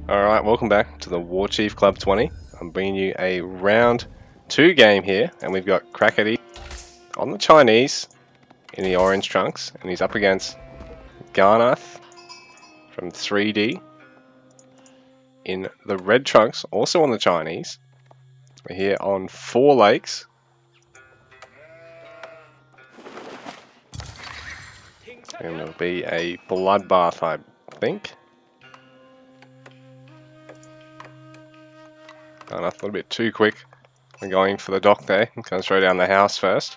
Alright, welcome back to the Warchief Club 20. I'm bringing you a round 2 game here, and we've got Crackedy on the Chinese in the orange trunks, and he's up against Garnath from 3D in the red trunks, also on the Chinese. We're here on 4 lakes. And it'll be a bloodbath, I think. Garnath a little bit too quick. We're going for the dock there. I'm going to throw down the house first.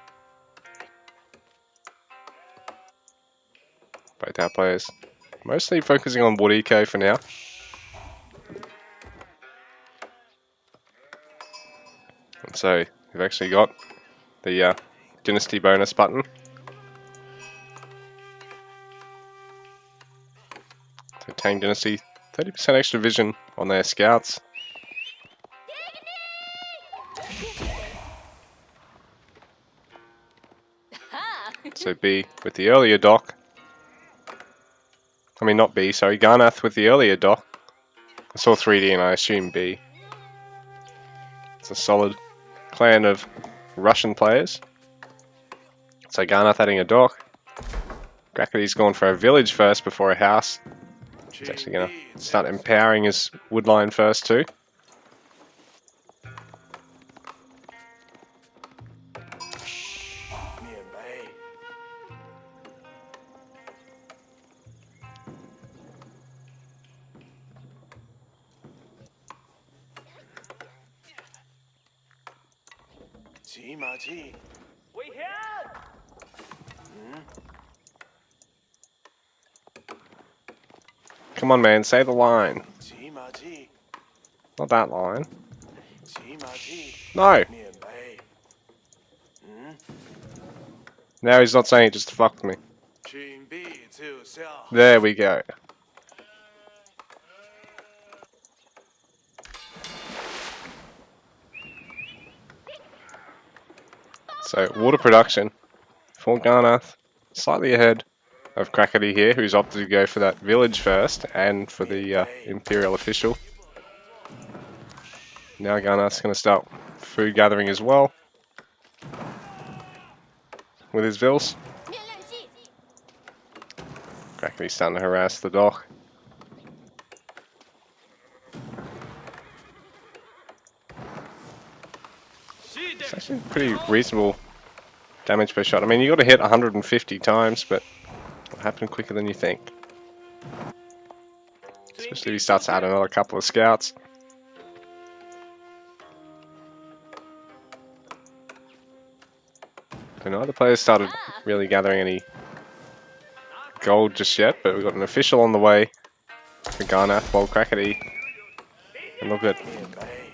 Both our players mostly focusing on Adico for now. And so we've actually got the Dynasty bonus button. So Tang Dynasty, 30% extra vision on their scouts. So B with the earlier dock. I mean not B, sorry, Garnath with the earlier dock. I saw 3D and I assume B. It's a solid clan of Russian players. So Garnath adding a dock. Crackedy's gone for a village first before a house. He's actually going to start empowering his woodline first too. Come on, man, say the line. Not that line. No! Now he's not saying it just to fuck with me. There we go. So, water production for Garnath, slightly ahead of Crackedy here, who's opted to go for that village first, and for the Imperial official. Now Garnath's going to start food gathering as well, with his vills. Crackedy's starting to harass the dock. It's actually pretty reasonable damage per shot. I mean, you got to hit 150 times, but it'll happen quicker than you think. Especially if he starts to add another couple of scouts. So neither players started really gathering any gold just yet, but we've got an official on the way for Garnath while Crackedy. And look at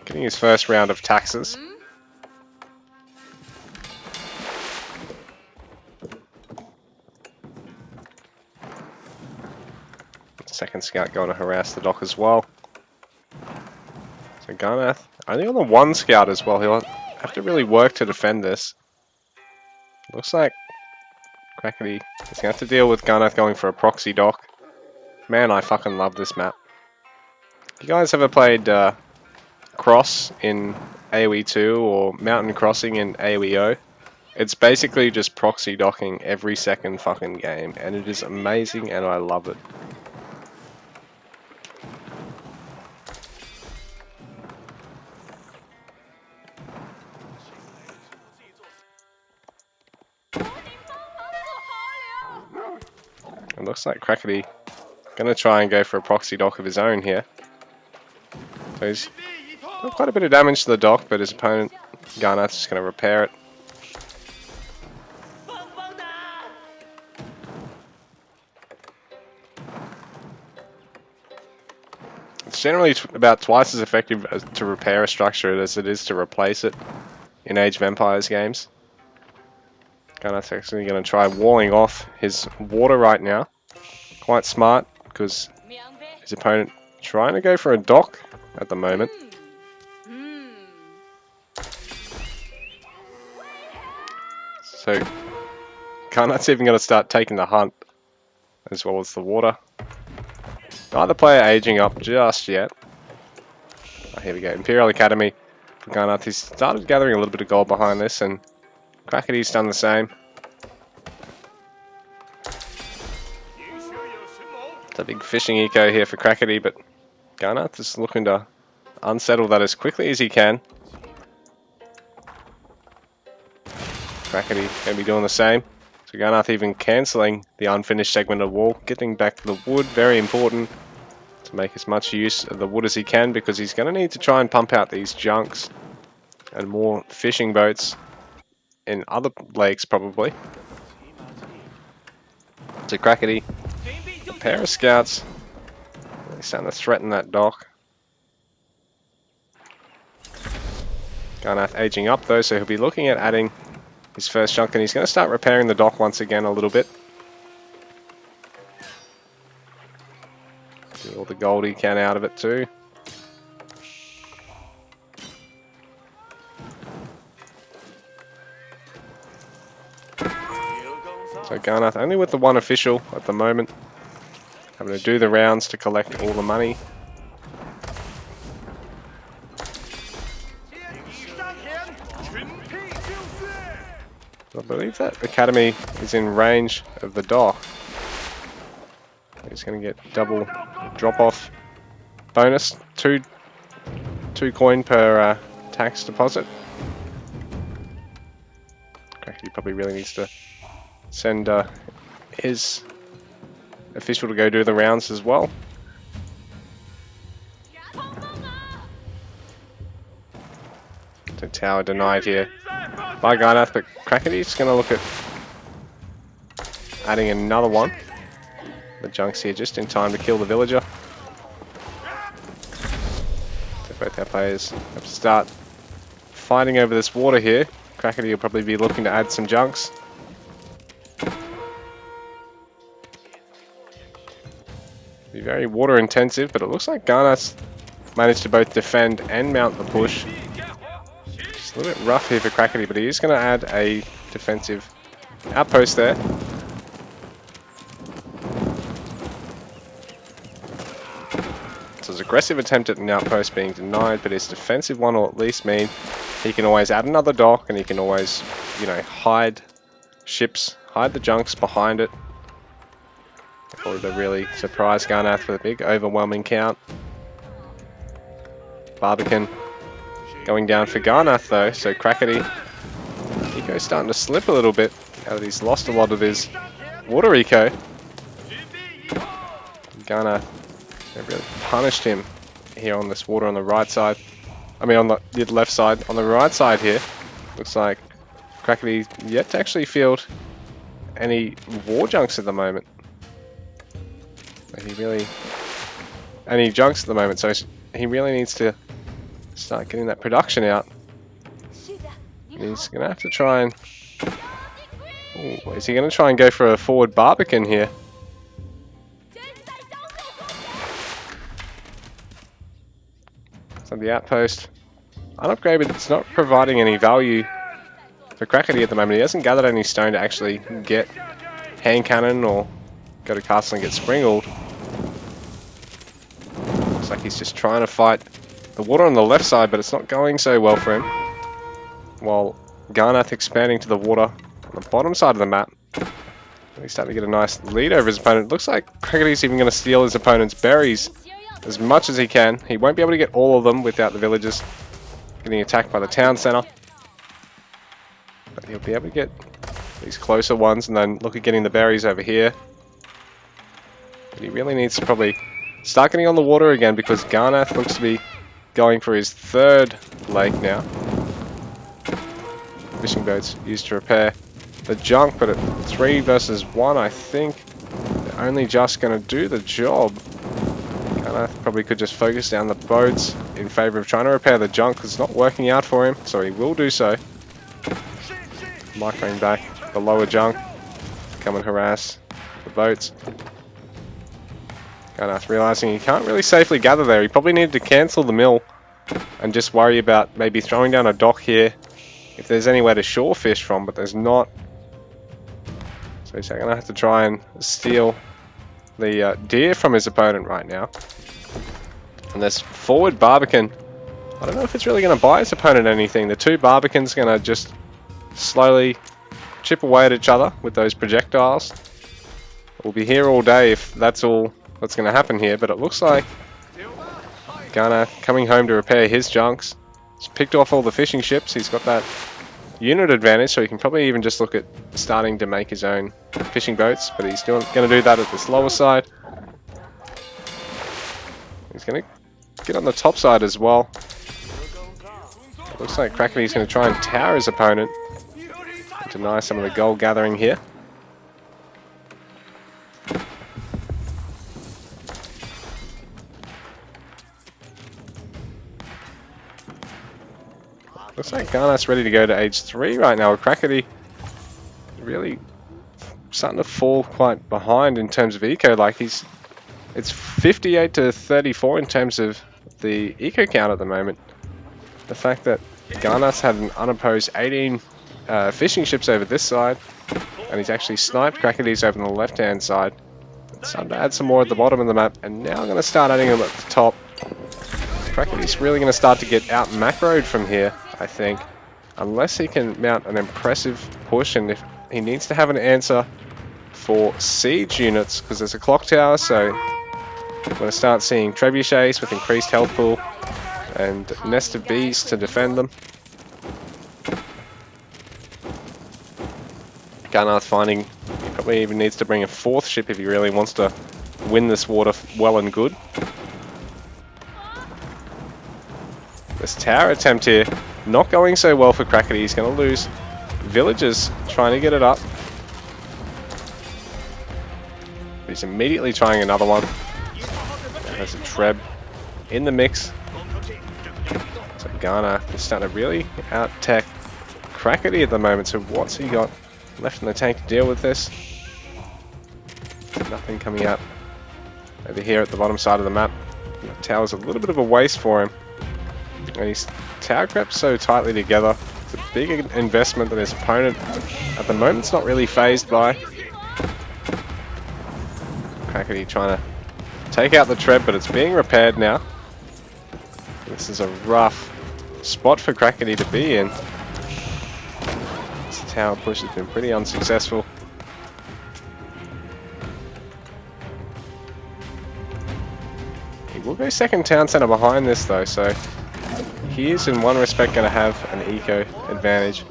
getting his first round of taxes. Second scout going to harass the dock as well. So Garnath only on the one scout as well. He'll have to really work to defend this. Looks like Crackedy is going to have to deal with Garnath going for a proxy dock. Man, I fucking love this map. You guys ever played Cross in AoE 2 or Mountain Crossing in AoEO? It's basically just proxy docking every second fucking game, and it is amazing and I love it. It looks like Crackedy going to try and go for a proxy dock of his own here. So he's got quite a bit of damage to the dock, but his opponent, Garnath's just going to repair it. It's generally about twice as effective to repair a structure as it is to replace it in Age of Empires games. Garnath's actually going to try walling off his water right now. Quite smart, because his opponent trying to go for a dock at the moment. So Garnath's even going to start taking the hunt as well as the water. Neither player aging up just yet. Oh, here we go. Imperial Academy for Garnath. He's started gathering a little bit of gold behind this, and Crackedy's done the same. It's a big fishing eco here for Crackedy, but Garnath is looking to unsettle that as quickly as he can. Crackedy going to be doing the same. So Garnath even cancelling the unfinished segment of wall, getting back the wood, very important to make as much use of the wood as he can, because he's going to need to try and pump out these junks and more fishing boats in other lakes probably. So Crackedy, a pair of scouts, really starting to threaten that dock. Garnath aging up though, so he'll be looking at adding his first junk, and he's going to start repairing the dock once again a little bit. Get all the gold he can out of it too. So Garnath only with the one official at the moment, having to do the rounds to collect all the money. I believe that Academy is in range of the dock. He's going to get double drop-off bonus, two coin per tax deposit. Crackedy probably really needs to send his official to go do the rounds as well. So tower denied here by Garnath, but Crackedy's going to look at adding another one. The junks here just in time to kill the villager. So both our players have to start fighting over this water here. Crackedy will probably be looking to add some junks. Be very water intensive, but it looks like Garnath's managed to both defend and mount the push. Just a little bit rough here for Crackedy, but he is going to add a defensive outpost there. So his aggressive attempt at an outpost being denied, but his defensive one will at least mean he can always add another dock, and he can always, you know, hide ships, hide the junks behind it. Probably to really surprise Garnath with a big overwhelming count. Barbican going down for Garnath though, so Crackedy, eco's starting to slip a little bit now that he's lost a lot of his water eco. Garnath, they really punished him here on this water on the right side. I mean on the left side. On the right side here, looks like Crackedy yet to actually field any war junks at the moment. He really, any junks at the moment, so he really needs to start getting that production out. And he's going to have to try and, ooh, is he going to try and go for a forward Barbican here? So the outpost, unupgraded, it's not providing any value for Crackedy at the moment. He hasn't gathered any stone to actually get hand cannon or go to castle and get springled. Looks like he's just trying to fight the water on the left side, but it's not going so well for him. While Garnath expanding to the water on the bottom side of the map. He's starting to get a nice lead over his opponent. Looks like Crackedy's even going to steal his opponent's berries as much as he can. He won't be able to get all of them without the villagers getting attacked by the town center. But he'll be able to get these closer ones and then look at getting the berries over here. But he really needs to probably start getting on the water again, because Garnath looks to be going for his third lake now. Fishing boats used to repair the junk, but at 3 versus 1 I think they're only just going to do the job. Garnath probably could just focus down the boats in favour of trying to repair the junk, because it's not working out for him, so he will do so. Microing back the lower junk, come and harass the boats. Garnath realising he can't really safely gather there. He probably needed to cancel the mill and just worry about maybe throwing down a dock here if there's anywhere to shore fish from, but there's not. So he's going to have to try and steal the deer from his opponent right now. And this forward Barbican I don't know if it's really going to buy his opponent anything. The two Barbicans going to just slowly chip away at each other with those projectiles. We'll be here all day if that's all that's going to happen here, but it looks like Garnath coming home to repair his junks. He's picked off all the fishing ships. He's got that unit advantage, so he can probably even just look at starting to make his own fishing boats, but he's going to do that at this lower side. He's going to get on the top side as well. It looks like Crackedy's going to try and tower his opponent and deny some of the gold gathering here. Looks like Garnath's ready to go to age 3 right now. Crackedy really starting to fall quite behind in terms of eco. Like it's 58 to 34 in terms of the eco count at the moment. The fact that Garnath's had an unopposed 18 fishing ships over this side, and he's actually sniped Crackedy's over on the left hand side. It's starting to add some more at the bottom of the map, and now I'm going to start adding them at the top. Crackedy's really going to start to get out macroed from here, I think, unless he can mount an impressive push, and if he needs to have an answer for siege units, because there's a clock tower, so we're going to start seeing trebuchets with increased health pool and nest of bees to defend them. Garnath finding he probably even needs to bring a 4th ship if he really wants to win this water well and good. This tower attempt here, not going so well for Crackedy. He's going to lose villagers trying to get it up. He's immediately trying another one. There's a Treb in the mix. So Garnath is starting to really out-tech Crackedy at the moment. So what's he got left in the tank to deal with this? Nothing coming out over here at the bottom side of the map. The tower's a little bit of a waste for him. And he's tower crept so tightly together. It's a big investment that his opponent at the moment's not really phased by. Crackedy trying to take out the Treb, but it's being repaired now. This is a rough spot for Crackedy to be in. This tower push has been pretty unsuccessful. He will go second town center behind this though, so he is in one respect going to have an eco advantage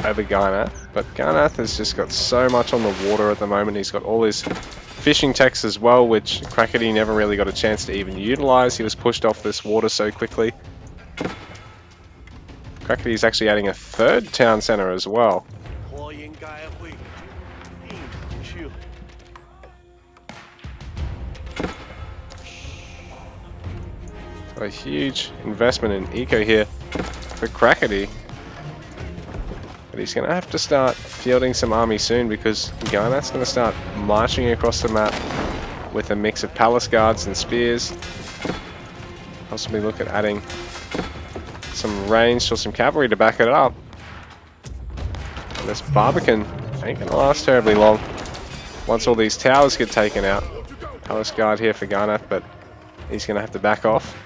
over Garnath, but Garnath has just got so much on the water at the moment. He's got all his fishing techs as well, which Crackedy never really got a chance to even utilize. He was pushed off this water so quickly. Crackedy is actually adding a 3rd town center as well. A huge investment in eco here for Crackedy. But he's going to have to start fielding some army soon, because Garnath's going to start marching across the map with a mix of palace guards and spears. Possibly look at adding some range or some cavalry to back it up. And this Barbican ain't going to last terribly long once all these towers get taken out. Palace guard here for Garnath, but he's going to have to back off.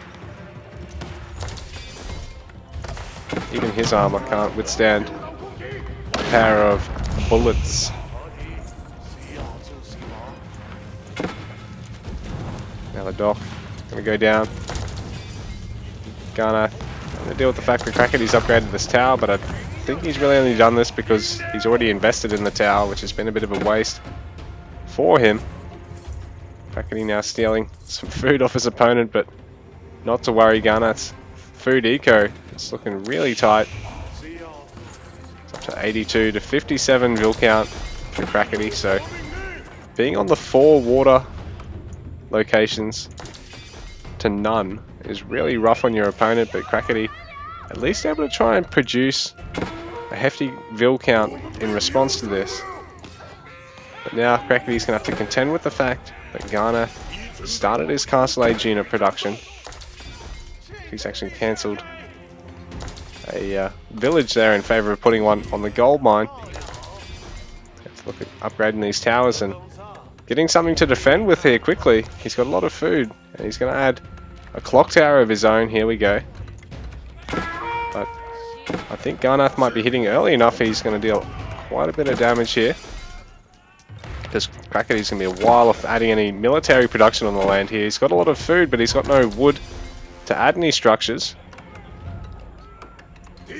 Even his armor can't withstand the power of bullets. Now the dock gonna go down. Garnath gonna deal with the fact that Crackedy's upgraded this tower, but I think he's really only done this because he's already invested in the tower, which has been a bit of a waste for him. Crackedy now stealing some food off his opponent, but not to worry, Garnath's food eco is looking really tight. It's up to 82 to 57 vil count for Crackedy, so being on the 4 water locations to none is really rough on your opponent, but Crackedy at least able to try and produce a hefty vil count in response to this. But now Crackedy's going to have to contend with the fact that Garnath started his Castle Age unit production. He's actually cancelled a village there in favour of putting one on the gold mine. Have to look at upgrading these towers and getting something to defend with here quickly. He's got a lot of food, and he's going to add a clock tower of his own. Here we go. But I think Garnath might be hitting early enough. He's going to deal quite a bit of damage here. Because Crackedy's going to be a while off adding any military production on the land here. He's got a lot of food, but he's got no wood to add any structures. So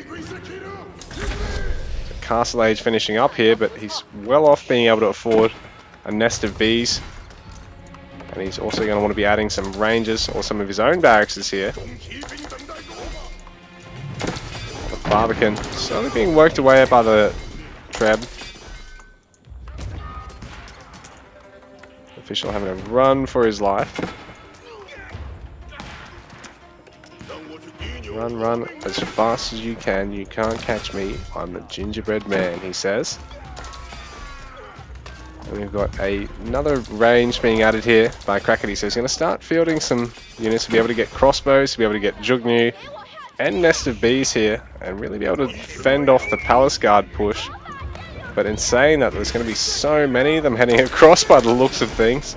Castle Age finishing up here, but he's well off being able to afford a nest of bees. And he's also going to want to be adding some rangers or some of his own barracks here. The Barbican slowly being worked away at by the Treb. Official having a run for his life. Run, run as fast as you can. You can't catch me. I'm a gingerbread man, he says. And we've got another range being added here by Crackedy. So he's going to start fielding some units to be able to get crossbows, to be able to get Jugnu and Nest of Bees here, and really be able to fend off the Palace Guard push. But in saying that, there's going to be so many of them heading across by the looks of things.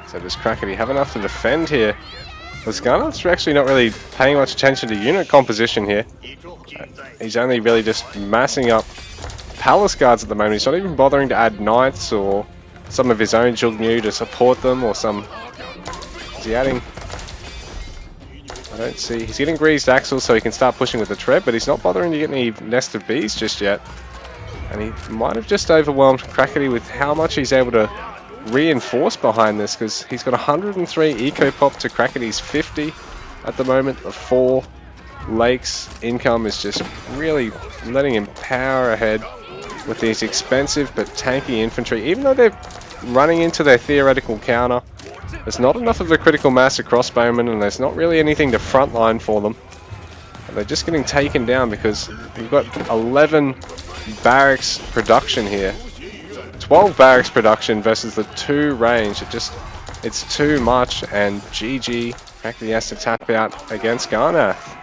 So does Crackedy have enough to defend here? Because Garnath's actually not really paying much attention to unit composition here. He's only really just massing up Palace Guards at the moment. He's not even bothering to add Knights or some of his own Jugnu to support them, or some... Is he adding... I don't see... He's getting Greased Axles so he can start pushing with the Treb, but he's not bothering to get any Nest of Bees just yet. And he might have just overwhelmed Crackedy with how much he's able to reinforce behind this, because he's got 103 eco pop to Crackedy's 50 at the moment. The 4 lakes income is just really letting him power ahead with these expensive but tanky infantry. Even though they're running into their theoretical counter, there's not enough of a critical mass of crossbowmen, and there's not really anything to frontline for them. And they're just getting taken down because we've got 11 barracks production here. 12 barracks production versus the 2 range. It's too much, and GG. Crackedy has to tap out against Garnath.